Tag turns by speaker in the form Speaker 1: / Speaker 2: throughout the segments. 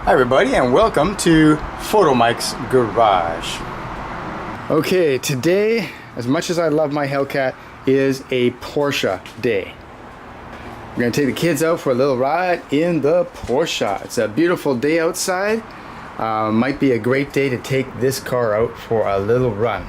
Speaker 1: Hi everybody and welcome to Photo Mike's Garage. Okay, today, as much as I love my Hellcat, is a Porsche day. We're gonna take the kids out for a little ride in the Porsche. It's a beautiful day outside. Might be a great day to take this car out for a little run.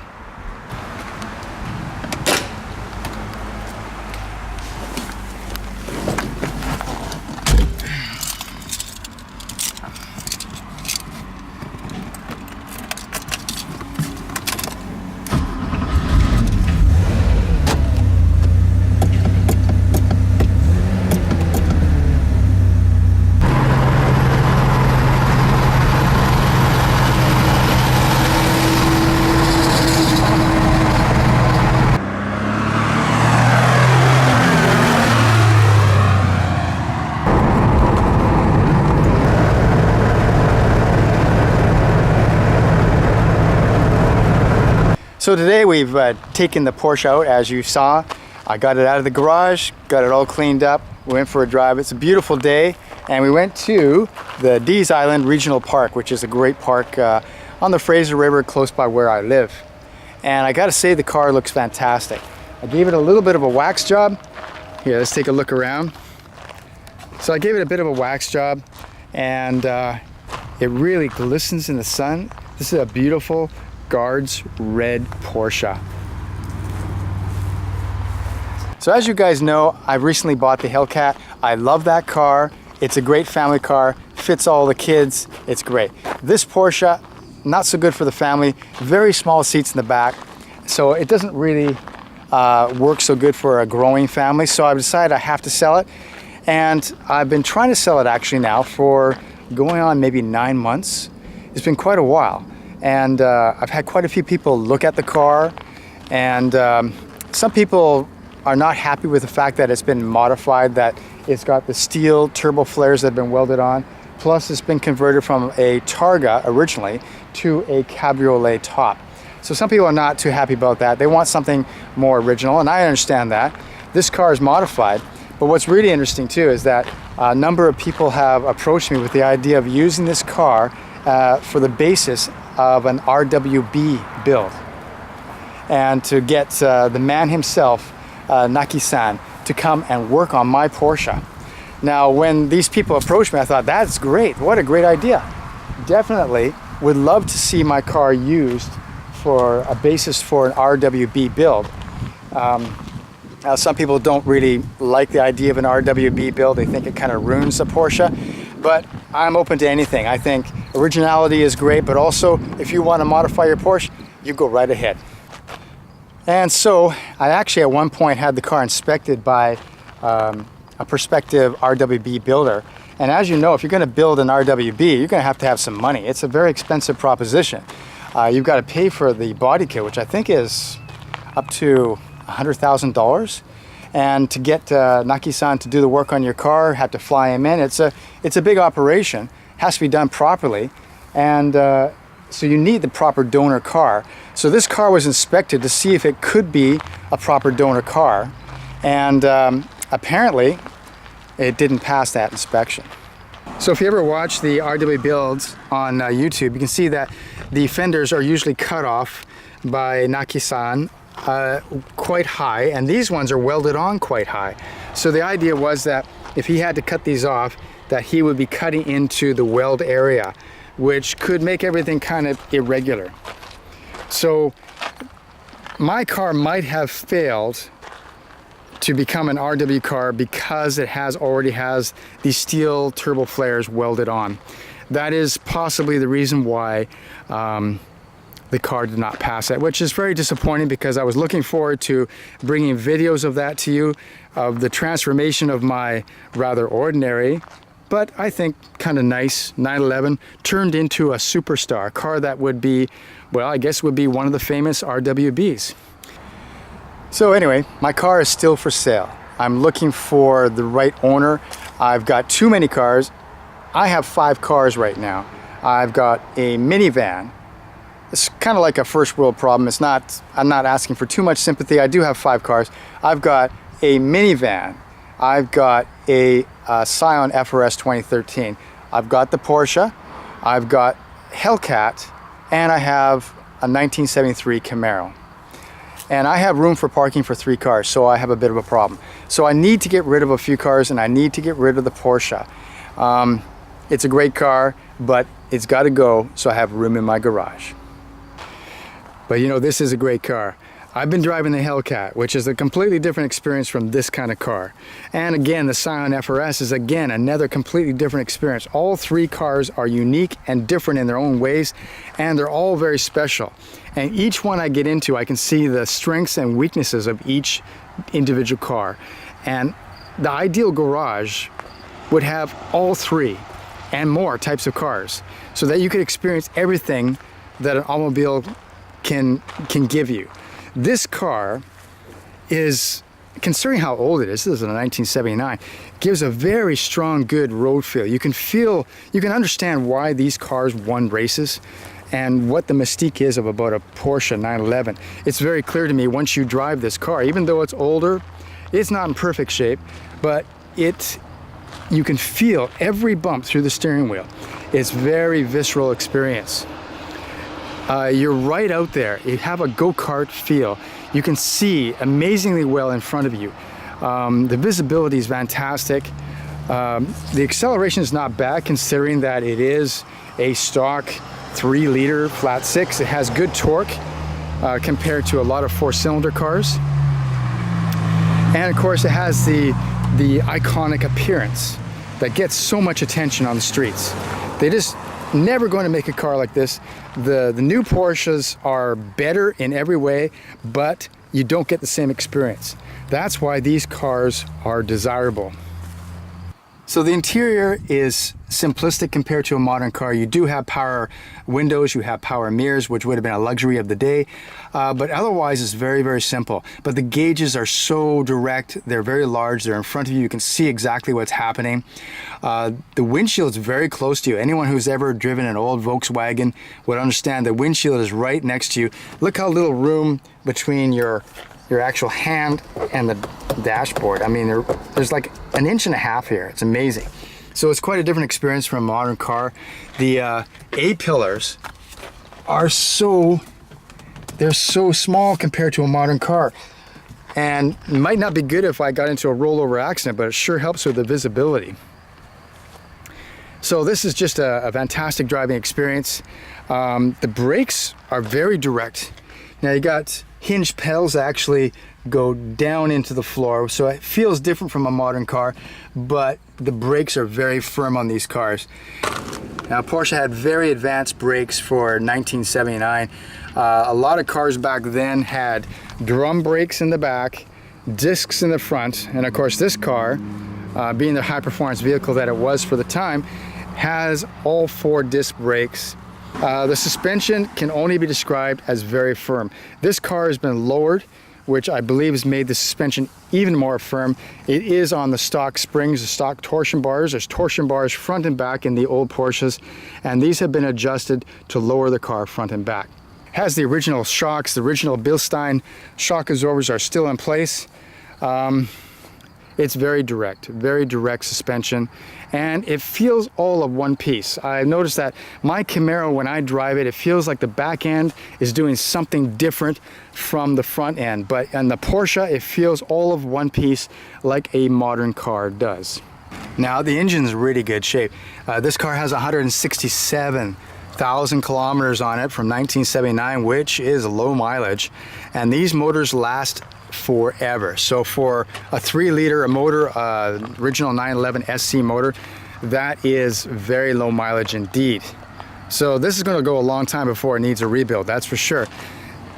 Speaker 1: So today we've taken the Porsche out, as you saw. I got it out of the garage, got it all cleaned up, went for a drive. It's a beautiful day, and we went to the Dease Island Regional Park, which is a great park on the Fraser River close by where I live. And I gotta say, the car looks fantastic. I gave it a little bit of a wax job. Here, let's take a look around. So I gave it a bit of a wax job, and it really glistens in the sun. This is a beautiful Guards red Porsche. So as you guys know, I've recently bought the Hellcat. I love that car. It's a great family car, fits all the kids. It's great. This Porsche, not so good for the family. Very small seats in the back, so it doesn't really work so good for a growing family. So I've decided I have to sell it, and I've been trying to sell it actually now for going on maybe 9 months. It's been quite a while. And I've had quite a few people look at the car, and some people are not happy with the fact that it's been modified, that it's got the steel turbo flares that have been welded on, plus it's been converted from a Targa originally to a cabriolet top. So some people are not too happy about that. They want something more original, and I understand that. This car is modified, but what's really interesting too is that a number of people have approached me with the idea of using this car for the basis of an RWB build, and to get the man himself, Naki-san, to come and work on my Porsche. Now, when these people approached me, I thought, that's great, what a great idea. Definitely would love to see my car used for a basis for an RWB build. Now, some people don't really like the idea of an RWB build. They think it kind of ruins the Porsche, but I'm open to anything. I think originality is great, but also if you want to modify your Porsche, you go right ahead. And so I actually at one point had the car inspected by a prospective RWB builder. And as you know, if you're going to build an RWB, you're going to have some money. It's a very expensive proposition. You've got to pay for the body kit, which I think is up to $100,000. And to get Naki-san to do the work on your car, have to fly him in. It's a big operation, has to be done properly, and so you need the proper donor car. So this car was inspected to see if it could be a proper donor car, and apparently it didn't pass that inspection. So if you ever watch the RWB builds on YouTube, you can see that the fenders are usually cut off by Naki-san quite high, and these ones are welded on quite high. So the idea was that if he had to cut these off, that he would be cutting into the weld area, which could make everything kind of irregular. So my car might have failed to become an RW car because it already has these steel turbo flares welded on. That is possibly the reason why the car did not pass that, which is very disappointing because I was looking forward to bringing videos of that to you, of the transformation of my rather ordinary, but I think kind of nice 911 turned into a superstar, a car that would be, well, I guess would be one of the famous RWBs. So anyway, my car is still for sale. I'm looking for the right owner. I've got too many cars. I have 5 cars right now. I've got a minivan. It's kind of like a first world problem. I'm not asking for too much sympathy. I do have 5 cars. I've got a minivan. I've got a Scion FRS 2013. I've got the Porsche. I've got Hellcat, and I have a 1973 Camaro. And I have room for parking for 3 cars, so I have a bit of a problem. So I need to get rid of a few cars, and I need to get rid of the Porsche. It's a great car, but it's got to go so I have room in my garage. But you know, this is a great car. I've been driving the Hellcat, which is a completely different experience from this kind of car. And again, the Scion FRS is again another completely different experience. All 3 cars are unique and different in their own ways, and they're all very special. And each one I get into, I can see the strengths and weaknesses of each individual car. And the ideal garage would have all 3 and more types of cars, so that you could experience everything that an automobile can give you. This car is, considering how old it is, this is a 1979, gives a very strong, good road feel. You can understand why these cars won races and what the mystique is of about a Porsche 911. It's very clear to me once you drive this car, even though it's older, it's not in perfect shape, but you can feel every bump through the steering wheel. It's very visceral experience. You're right out there. You have a go-kart feel. You can see amazingly well in front of you. The visibility is fantastic. The acceleration is not bad considering that it is a stock 3-liter flat 6. It has good torque compared to a lot of 4-cylinder cars. And of course it has the iconic appearance that gets so much attention on the streets. They just never going to make a car like this. The new Porsches are better in every way, but you don't get the same experience. That's why these cars are desirable. So the interior is simplistic compared to a modern car. You do have power windows, you have power mirrors, which would have been a luxury of the day, but otherwise it's very, very simple. But the gauges are so direct, they're very large, they're in front of you, you can see exactly what's happening. The windshield's very close to you. Anyone who's ever driven an old Volkswagen would understand the windshield is right next to you. Look how little room between your actual hand and the dashboard. I mean, there's like an inch and a half here. It's amazing. So it's quite a different experience from a modern car. The A-pillars are they're so small compared to a modern car. And it might not be good if I got into a rollover accident, but it sure helps with the visibility. So this is just a fantastic driving experience. The brakes are very direct. Now you got hinged pedals that actually go down into the floor, so it feels different from a modern car, but the brakes are very firm on these cars. Now Porsche had very advanced brakes for 1979. A lot of cars back then had drum brakes in the back, discs in the front, and of course this car, being the high performance vehicle that it was for the time, has all 4 disc brakes. The suspension can only be described as very firm. This car has been lowered, which I believe has made the suspension even more firm. It is on the stock springs, the stock torsion bars. There's torsion bars front and back in the old Porsches, and these have been adjusted to lower the car front and back. It has the original shocks. The original Bilstein shock absorbers are still in place. It's very direct suspension, and it feels all of one piece. I've noticed that my Camaro, when I drive it, it feels like the back end is doing something different from the front end, but on the Porsche, it feels all of one piece like a modern car does. Now, the engine's really good shape. This car has 167,000 kilometers on it from 1979, which is low mileage, and these motors last forever. So for a 3-liter motor, original 911 SC motor, that is very low mileage indeed. So this is going to go a long time before it needs a rebuild, that's for sure.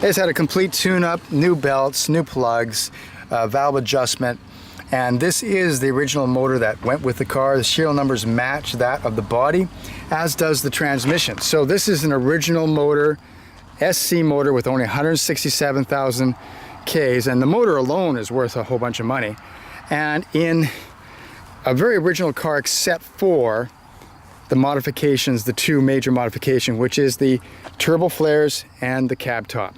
Speaker 1: It's had a complete tune-up, new belts, new plugs, valve adjustment, and this is the original motor that went with the car. The serial numbers match that of the body, as does the transmission. So this is an original motor, SC motor with only 167,000 Ks, and the motor alone is worth a whole bunch of money, and in a very original car except for the modifications, the 2 major modifications, which is the turbo flares and the cab top.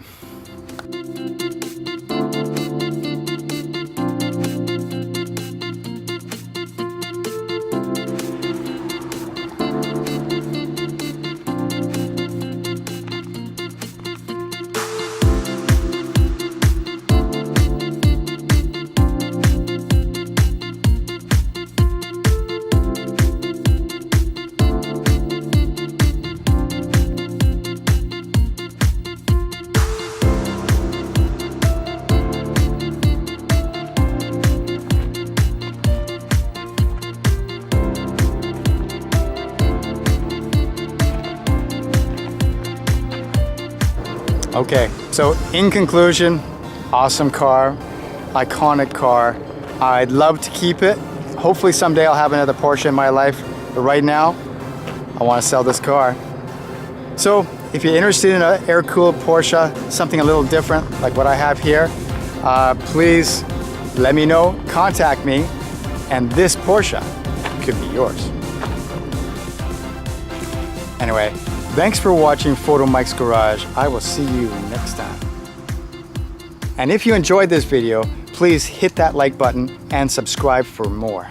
Speaker 1: Okay, so in conclusion, awesome car, iconic car. I'd love to keep it. Hopefully someday I'll have another Porsche in my life, but right now, I want to sell this car. So if you're interested in an air-cooled Porsche, something a little different like what I have here, please let me know, contact me, and this Porsche could be yours. Anyway, thanks for watching Photo Mike's Garage. I will see you next time. And if you enjoyed this video, please hit that like button and subscribe for more.